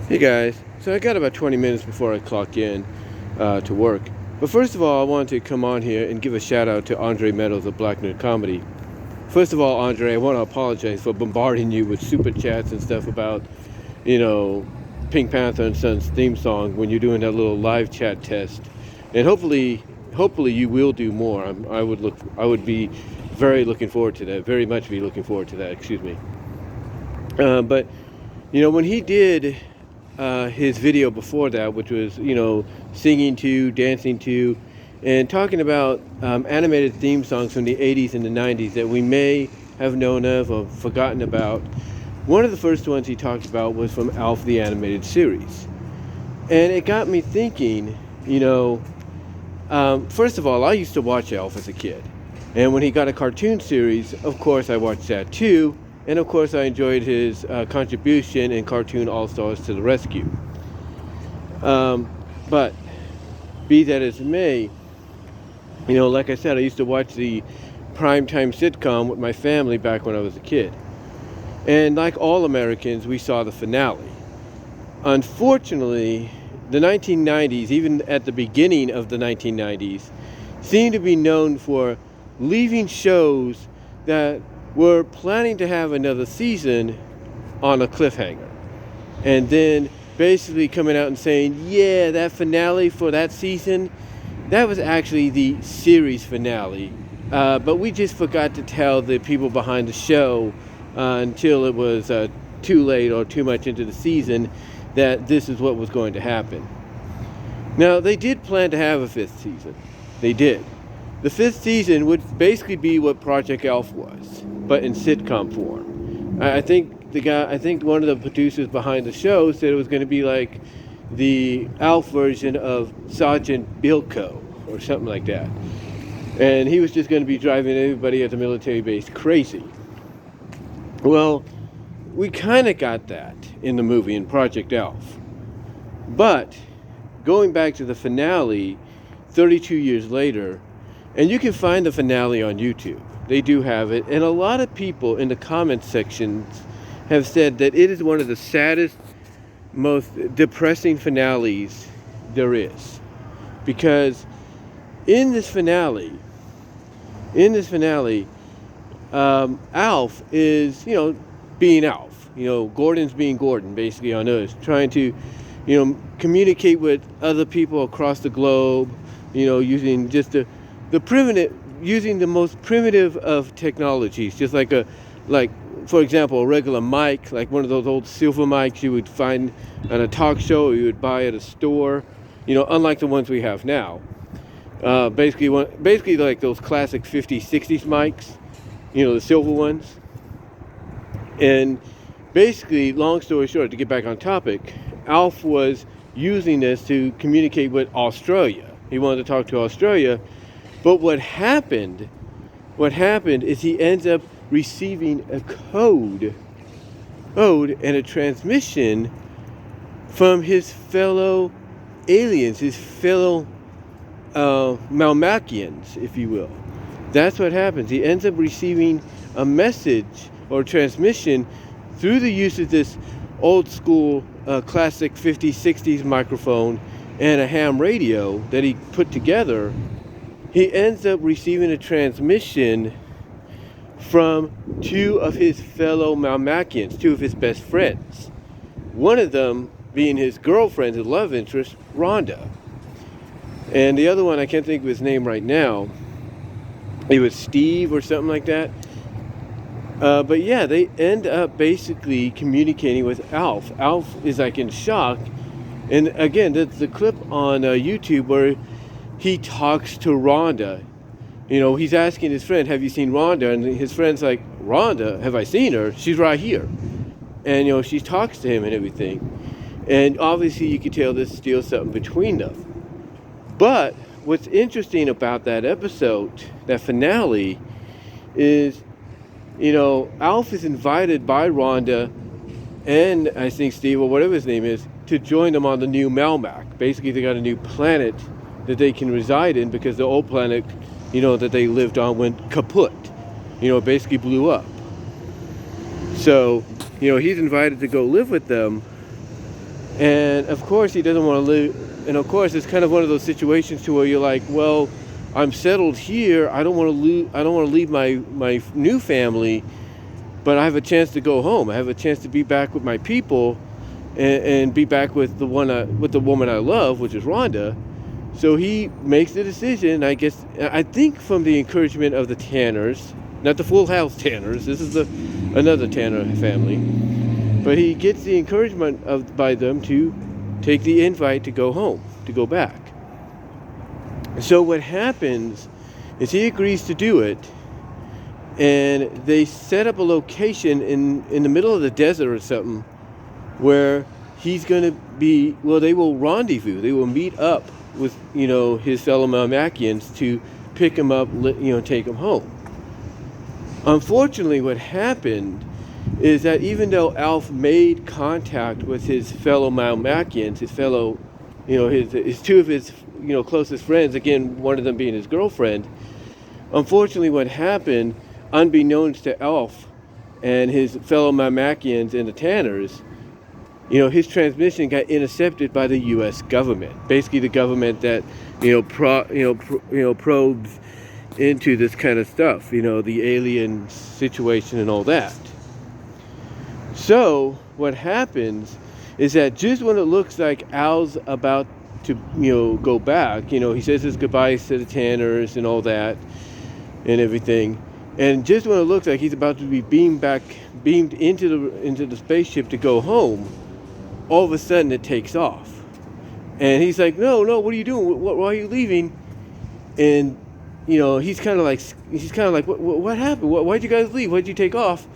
Hey guys, so I got about 20 minutes before I clock in to work. But first of all, I wanted to come on here and give a shout out to Andre Meadows of Black Nerd Comedy. First of all, Andre, I want to apologize for bombarding you with super chats and stuff about, you know, Pink Panther and Sons theme song when you're doing that little live chat test. And hopefully you will do more. I would be very looking forward to that. Very much be looking forward to that. Excuse me. But when he did his video before that, which was, singing to, dancing to, and talking about animated theme songs from the 80s and the 90s that we may have known of or forgotten about. One of the first ones he talked about was from ALF, the animated series. And it got me thinking, first of all, I used to watch ALF as a kid. And when he got a cartoon series, of course, I watched that too. And of course, I enjoyed his contribution in Cartoon All-Stars to the Rescue. But be that as it may, like I said, I used to watch the primetime sitcom with my family back when I was a kid. And like all Americans, we saw the finale. Unfortunately, the 1990s, even at the beginning of the 1990s, seemed to be known for leaving shows that were planning to have another season on a cliffhanger. And then basically coming out and saying, yeah, that finale for that season, that was actually the series finale. But we just forgot to tell the people behind the show until it was too late or too much into the season that this is what was going to happen. Now, they did plan to have a fifth season. They did. The fifth season would basically be what Project ALF was, but in sitcom form. I think one of the producers behind the show said it was going to be like the ALF version of Sergeant Bilko or something like that. And he was just going to be driving everybody at the military base crazy. Well, we kind of got that in the movie in Project ALF. But going back to the finale 32 years later, and you can find the finale on YouTube. They do have it. And a lot of people in the comment sections have said that it is one of the saddest, most depressing finales there is. Because in this finale, Alf is, being Alf. Gordon's being Gordon, basically, on Earth. Trying to, communicate with other people across the globe, using just using the most primitive of technologies, just like for example, a regular mic, like one of those old silver mics you would find on a talk show or you would buy at a store, unlike the ones we have now. Basically like those classic 50s, 60s mics, the silver ones. And basically, long story short, to get back on topic, Alf was using this to communicate with Australia. He wanted to talk to Australia. But what happened is he ends up receiving a code and a transmission from his fellow aliens, his fellow Malmachians, if you will. That's what happens. He ends up receiving a message or transmission through the use of this old school classic 50s, 60s microphone and a ham radio that he put together. He ends up receiving a transmission from two of his fellow Malmachians, two of his best friends. One of them being his girlfriend, his love interest, Rhonda. And the other one, I can't think of his name right now. It was Steve or something like that. But yeah, they end up basically communicating with Alf. Alf is like in shock. And again, that's the clip on YouTube where he talks to Rhonda. He's asking his friend, have you seen Rhonda? And his friend's like, Rhonda? Have I seen her? She's right here. And, she talks to him and everything. And obviously you can tell there's still something between them. But what's interesting about that episode, that finale, is, Alf is invited by Rhonda and I think Steve, or whatever his name is, to join them on the new Melmac. Basically, they got a new planet that they can reside in because the old planet, that they lived on went kaput. Basically blew up. So, he's invited to go live with them And of course he doesn't want to live, and of course it's kind of one of those situations to where you're like, well, I'm settled here, I don't want to leave my new family, but I have a chance to go home. I have a chance to be back with my people, and be back with the woman I love, which is Rhonda. So he makes the decision, I think from the encouragement of the Tanners, not the Full House Tanners, this is another Tanner family, but he gets the encouragement by them to take the invite to go home, to go back. So what happens is he agrees to do it, and they set up a location in the middle of the desert or something, where he's going to be, well, they will rendezvous, they will meet up with, his fellow Malmacians to pick him up, take him home. Unfortunately, what happened is that even though Alf made contact with his fellow Malmacians, his fellow, his two of his, closest friends, again, one of them being his girlfriend, unfortunately what happened, unbeknownst to Alf and his fellow Malmacians and the Tanners, his transmission got intercepted by the U.S. government. Basically, the government that, probes into this kind of stuff, the alien situation and all that. So what happens is that just when it looks like Al's about to, go back, he says his goodbyes to the Tanners and all that and everything. And just when it looks like he's about to be beamed into the spaceship to go home, all of a sudden it takes off. And he's like, no, what are you doing? Why are you leaving? And, he's kind of like, what happened? Why'd you guys leave? Why'd you take off?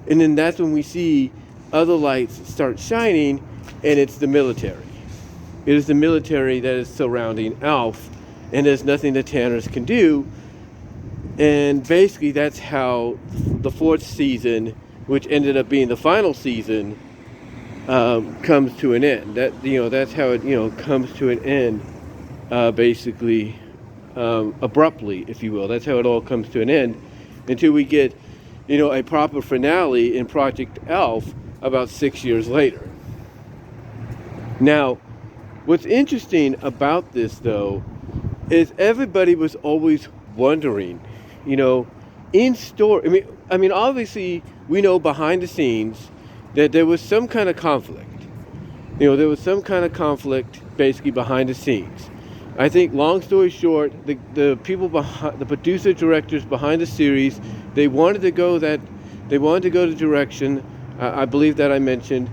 And then that's when we see other lights start shining, and it's the military. It is the military that is surrounding Alf, and there's nothing the Tanners can do. And basically that's how the fourth season, which ended up being the final season, comes to an end. That's how it comes to an end, basically, abruptly, if you will. That's how it all comes to an end, until we get a proper finale in Project ALF about 6 years later. Now, what's interesting about this, though, is everybody was always wondering, in story. I mean, obviously, we know behind the scenes that there was some kind of conflict. There was some kind of conflict, basically, behind the scenes. I think, long story short, the people behind, the producer directors behind the series, they wanted to go the direction, I believe that I mentioned,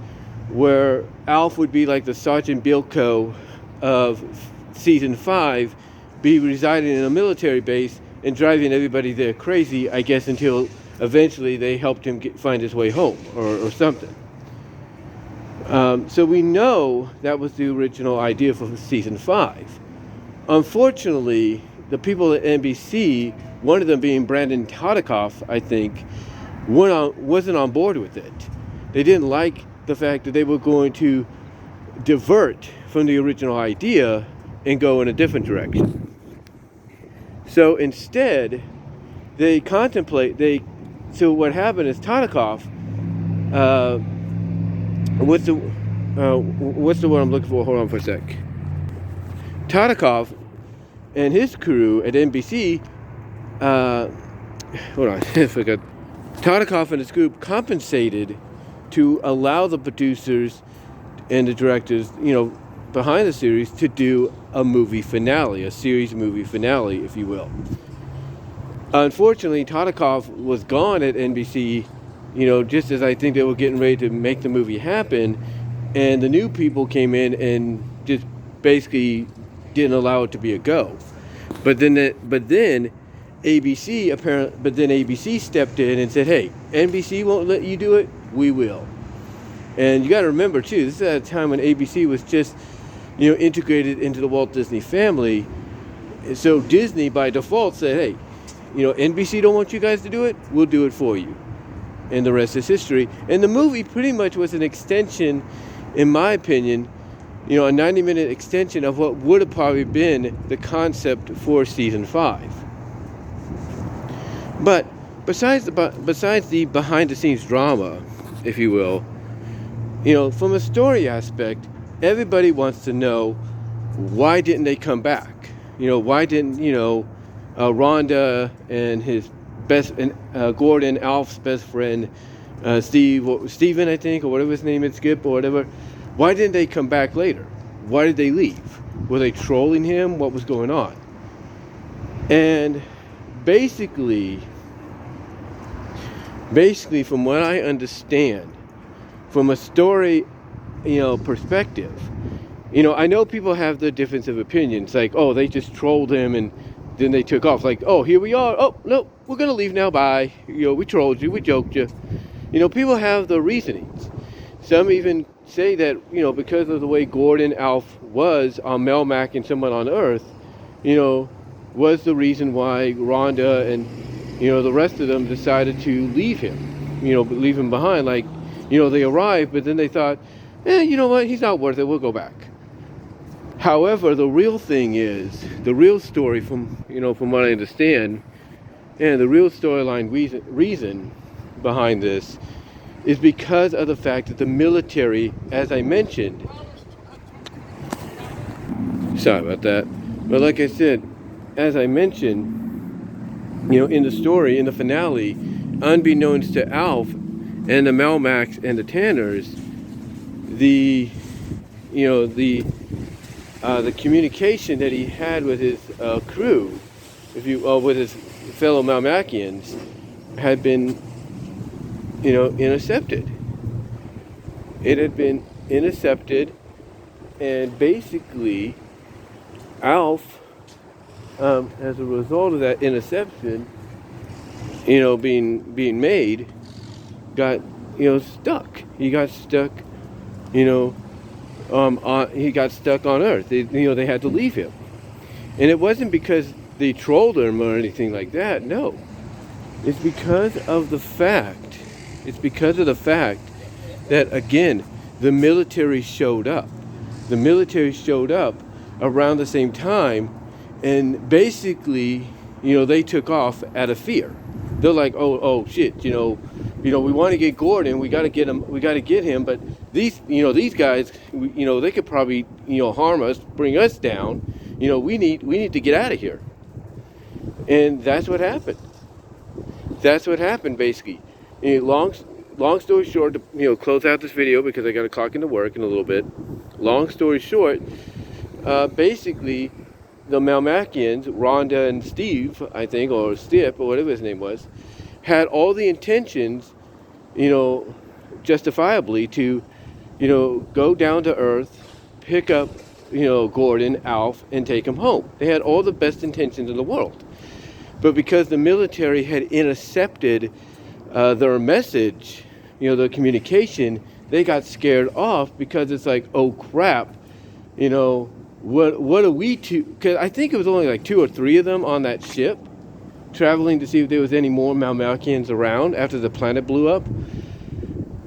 where Alf would be like the Sergeant Bilko of season 5, be residing in a military base and driving everybody there crazy, I guess, until eventually they helped him find his way home or something. So we know that was the original idea for season 5. Unfortunately, the people at NBC, one of them being Brandon Todikoff, I think, wasn't on board with it. They didn't like the fact that they were going to divert from the original idea and go in a different direction. So instead, so what happened is Todikoff, what's the word I'm looking for? Hold on for a sec. Todikoff and his crew at NBC, hold on, I forgot. Todikoff and his group compensated to allow the producers and the directors, behind the series, to do a movie finale, a series movie finale, if you will. Unfortunately, Todikoff was gone at NBC, just as I think they were getting ready to make the movie happen, and the new people came in and just basically didn't allow it to be a go. But then ABC stepped in and said, hey, NBC won't let you do it, we will. And you got to remember too, this is at a time when ABC was just, integrated into the Walt Disney family. And so Disney by default said, hey, NBC don't want you guys to do it, we'll do it for you. And the rest is history. And the movie pretty much was an extension, in my opinion, a 90-minute extension of what would have probably been the concept for season 5. But besides the behind-the-scenes drama, if you will, from a story aspect, everybody wants to know, why didn't they come back? Why didn't, Rhonda and his Gordon, Alf's best friend, Steven, I think, or whatever his name is, Skip, or whatever, why didn't they come back later? Why did they leave? Were they trolling him? What was going on? And basically, from what I understand, from a story, perspective, I know people have the difference of opinions, like, oh, they just trolled him and then they took off, like, oh, here we are, oh, no, we're gonna leave now, bye, we trolled you, we joked you. People have the reasonings. Some even say that, because of the way Gordon, Alf was on Melmac and someone on Earth, was the reason why Rhonda and, the rest of them decided to leave him, leave him behind. Like, they arrived, but then they thought, you know what, he's not worth it, we'll go back. However, the real thing is, the real story from what I understand, and the real storyline reason behind this is because of the fact that the military, as I mentioned, sorry about that, but like I said, as I mentioned, in the story, in the finale, unbeknownst to Alf and the Melmacs and the Tanners, the communication that he had with his crew, with his fellow Melmacians, had been, intercepted. It had been intercepted, and basically, Alf, as a result of that interception, being made, got, stuck. He got stuck, he got stuck on Earth. They had to leave him. And it wasn't because they trolled him or anything like that, no. It's because of the fact that, again, the military showed up. The military showed up around the same time, and basically, they took off out of fear. They're like, oh shit, we want to get Gordon, we got to get him, but these guys, they could probably, harm us, bring us down. We need to get out of here. And that's what happened. Basically. Long story short, to close out this video, because I got to clock into work in a little bit. Long story short, basically, the Melmacians, Rhonda and Steve, I think, or Stip, or whatever his name was, had all the intentions, justifiably, to, go down to Earth, pick up, Gordon, Alf, and take him home. They had all the best intentions in the world. But because the military had intercepted their message, the communication, they got scared off, because it's like, oh crap, what are we to? Because I think it was only like 2 or 3 of them on that ship, traveling to see if there was any more Melmacians around after the planet blew up.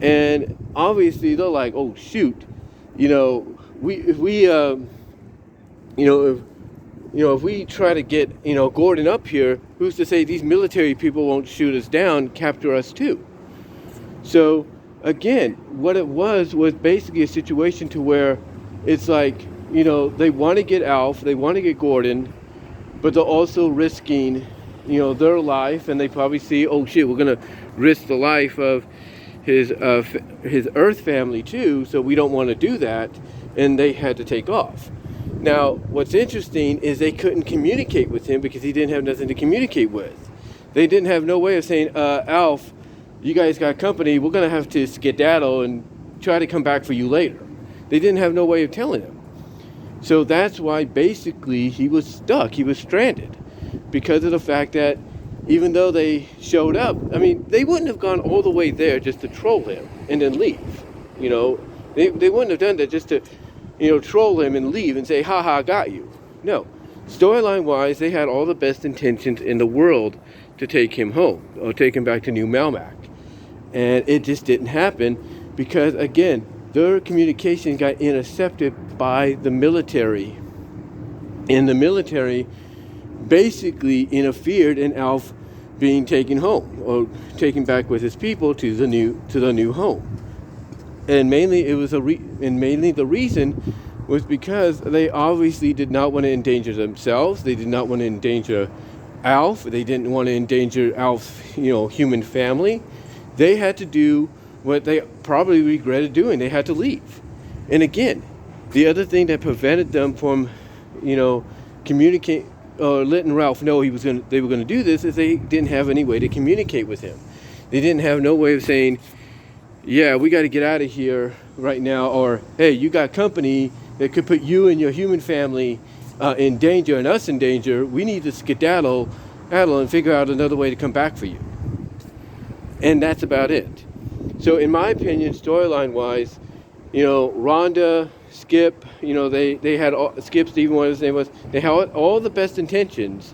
And obviously they're like, oh shoot, if we try to get, Gordon up here, who's to say these military people won't shoot us down, capture us too? So again, what it was basically a situation to where it's like, they want to get Alf, they want to get Gordon, but they're also risking, their life, and they probably see, oh shit, we're going to risk the life of his Earth family too, so we don't want to do that, and they had to take off. Now, what's interesting is they couldn't communicate with him because he didn't have nothing to communicate with. They didn't have no way of saying, Alf, you guys got company, we're going to have to skedaddle and try to come back for you later. They didn't have no way of telling him. So that's why basically he was stuck, he was stranded, because of the fact that even though they showed up, I mean, they wouldn't have gone all the way there just to troll him and then leave. They wouldn't have done that just to, troll him and leave and say, haha, I got you. No. Storyline wise, they had all the best intentions in the world to take him home, or take him back to New Melmac. And it just didn't happen because, again, their communication got intercepted by the military. And the military basically interfered in Alf being taken home, or taken back with his people to the new home. and mainly the reason was because they obviously did not want to endanger themselves. They did not want to endanger ALF. They didn't want to endanger ALF's, human family. They had to do what they probably regretted doing. They had to leave. And again, the other thing that prevented them from, communicate or letting Ralph know they were going to do this is they didn't have any way to communicate with him. They didn't have no way of saying, yeah, we got to get out of here right now, or hey, you got company that could put you and your human family in danger and us in danger. We need to skedaddle and figure out another way to come back for you. And that's about it. So in my opinion, storyline wise, Rhonda, Skip, they had Skip, Stephen, what his name was, they had all the best intentions,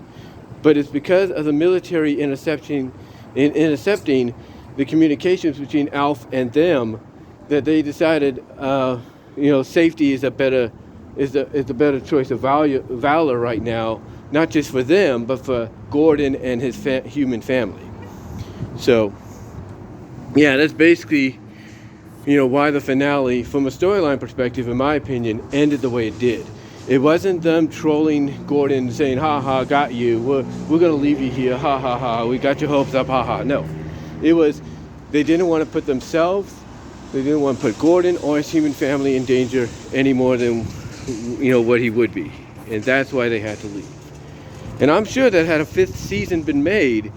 but it's because of the military intercepting the communications between ALF and them that they decided, safety is a better choice of valor right now, not just for them, but for Gordon and his human family. So, yeah, that's basically, why the finale, from a storyline perspective, in my opinion, ended the way it did. It wasn't them trolling Gordon saying, ha ha, got you, we're going to leave you here, ha ha ha, we got your hopes up, ha ha. No. It was, they didn't want to put themselves, they didn't want to put Gordon or his human family in danger any more than, what he would be. And that's why they had to leave. And I'm sure that had a 5th season been made,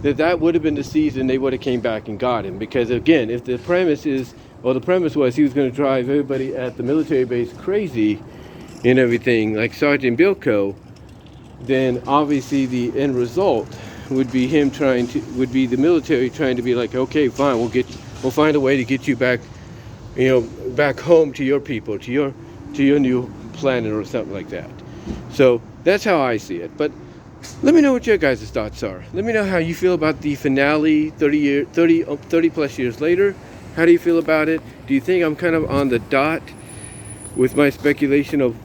that would have been the season they would have came back and got him. Because again, if the premise was he was going to drive everybody at the military base crazy and everything, like Sergeant Bilko, then obviously the end result would be the military trying to be like, okay, fine, we'll find a way to get you back, back home to your people, to your new planet or something like that. So that's how I see it. But let me know what your guys' thoughts are. Let me know how you feel about the finale 30 plus years later. How do you feel about it? Do you think I'm kind of on the dot with my speculation of,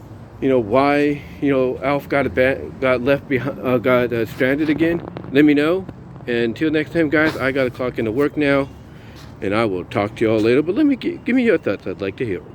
why, Alf got left behind, got stranded again? Let me know. And until next time, guys, I got to clock into work now, and I will talk to y'all later. But give me your thoughts. I'd like to hear them.